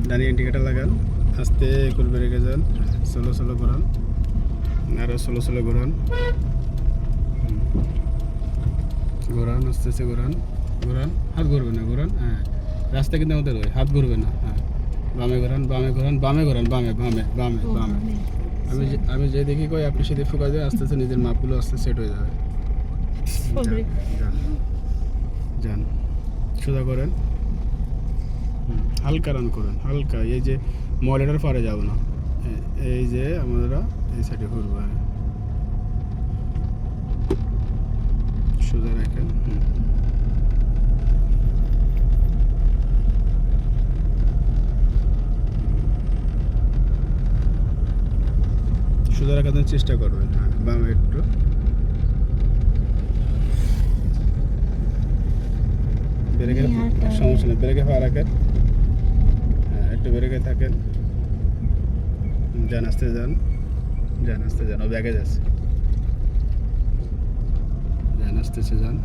ডানি indicator লাগান, আস্তে করবে রেখে যান, স্লো স্লো ঘোরান, আরও স্লো স্লো ঘোরান, ঘোরান আস্তে আস্তে ঘোরান, ঘোরান, হাত ঘুরবে না, ঘোরান। হ্যাঁ, রাস্তা কিন্তু আমাদের ওই হাত ঘুরবে না। হ্যাঁ, বামে ঘোরান, বামে ঘোরান, বামে ঘোরান, বামে বামে বামে বামে। আমি যে দেখি কই আপনি সেদিকে ফোকাস দেন, আস্তে আস্তে নিজের মাপগুলো আস্তে সেট হয়ে যাবে। যান যান, সোজা করেন, হালকা রান করেন, হালকা। এই যে ময়লাটার পারে যাব না, এই যে আমরা এই সাইডে ঘুরবো। হ্যাঁ, সোজা রাখেন। সোজা রাখার চেষ্টা করবেন। হ্যাঁ, বামে একটু, ব্রেকের সমস্যা নেই, ব্রেকে পা রাখেন। হ্যাঁ, একটু ব্রেকে থাকেন, যান আস্তে যান, যান আস্তে যান, ও ব্যাগে যাচ্ছে, যান আস্তে যান।